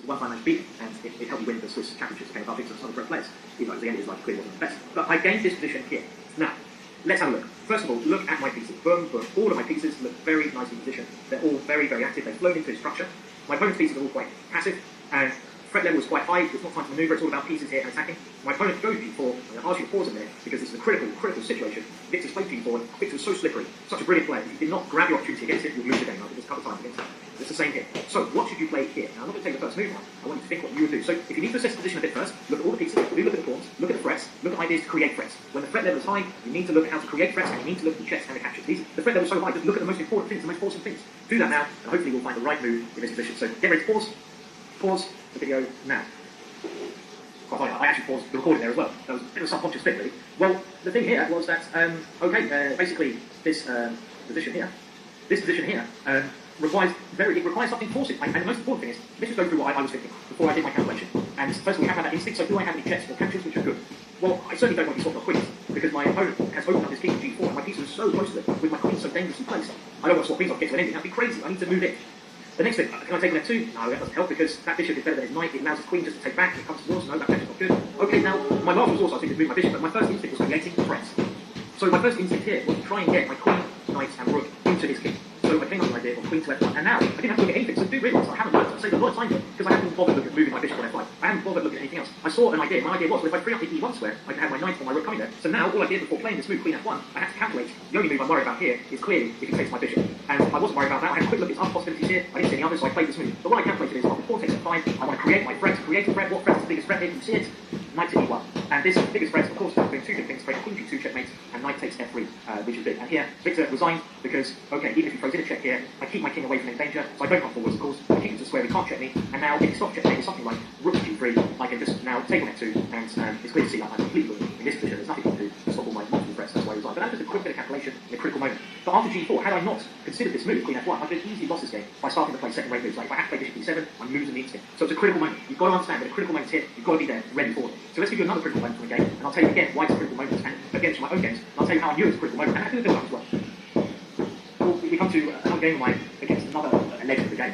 once I managed to beat him, and it helped me win the Swiss championships against some other pro players, even though at the end it was like clearly wasn't the best. But I gained this position here. Now, let's have a look. First of all, look at my pieces. Boom, boom. All of my pieces look very nicely positioned. They're all very, very active. They've flown into the structure. My opponent's pieces are all quite passive, and threat level is quite high. It's not time to maneuver. It's all about pieces here and attacking. My opponent goes G4. I'm going to ask you to pause a minute because this is a critical situation. Victor's played G4, and Victor was so slippery, such a brilliant player. If you did not grab your opportunity against it, you'll lose the game. I did this a couple of times against him. It's the same here. So what should you play here? Now, I'm not going to take the first move now. I want you to think what you would do. So if you need to assess the position a bit first, look at all the pieces, do look at the pawns, look at the threats, look at ideas to create threats. When the threat level is high, you need to look at how to create threats, and you need to look at the checks and the captures. The threat level is so high, just look at the most important things, the most awesome things. Do that now, and hopefully you'll find the right move in this position. So get ready to pause. Pause the video now. I actually paused the recording there as well. That was a bit of a subconscious thing, really. Well, the thing here was that, basically this position here requires something forcing. And the most important thing is, let's just go through what I was thinking before I did my calculation. And first of all, we have that instinct, so do I have any checks or captures which are good? Well, I certainly don't want to be swapped off queens, because my opponent has opened up his king G4, and my piece was so close to it, with my queen so dangerously placed. I don't want to swap queens off, get to an ending, that'd be crazy, I need to move it. The next thing, can I take an F2? No, that doesn't help because that bishop is better than his knight. It allows his queen just to take back. It comes towards. No, that bishop's not good. Okay, now, my last resource I think is move my bishop, but my first instinct was creating threats. So my first instinct here was to try and get my queen, knight, and rook into his king. So I came up with an idea of queen to F1, and now I didn't have to look at anything. So do realise I haven't learned. I've saved a lot of time here because I haven't bothered looking at moving my bishop on F5. I haven't bothered looking at anything else. I saw an idea. My idea was, well, if I free up the E1 square, I can have my knight or my rook coming there. So now all I did before playing this move, queen F1, I had to calculate. The only move I'm worried about here is clearly if he takes my bishop. And I wasn't worried about that. I had a quick look at other possibilities here. I didn't see any others, so I played this move. But what I calculated is, well, before takes F5, I want to create my threat. Create a threat. What threat is the biggest threat here? You can see it. Knight to E1. And this biggest threat, of course, is doing two big things. Create queen G2 checkmate, and knight takes F3, which is big. And here, Victor resigned because, okay, even if he throws in a check here, I keep my king away from any danger, so I don't come forwards, of course. I keep him to square, he can't check me. And now, if he stops checkmate, it's something like rook G3, I can just now take on F2, and it's clear to see that I'm completely in this position. There's nothing I can do to stop all my multiple threats. That's why I resigned. But that was just a quick bit of calculation in a critical moment. But after G4, had I not considered this move, queen F1, I could have easily lost this game by starting to play second-rate moves. Like if I have to play bishop E7, I'm losing the instinct. So it's a critical moment. You've got to understand that a critical moment's here. You've got to be there, ready for it. So let's give you another critical moment from the game, and I'll tell you again why it's a critical moment, and against my own games, and I'll tell you how I knew it was a critical moment, and I can build up as well. Well, we come to another game of mine against another legend of the game.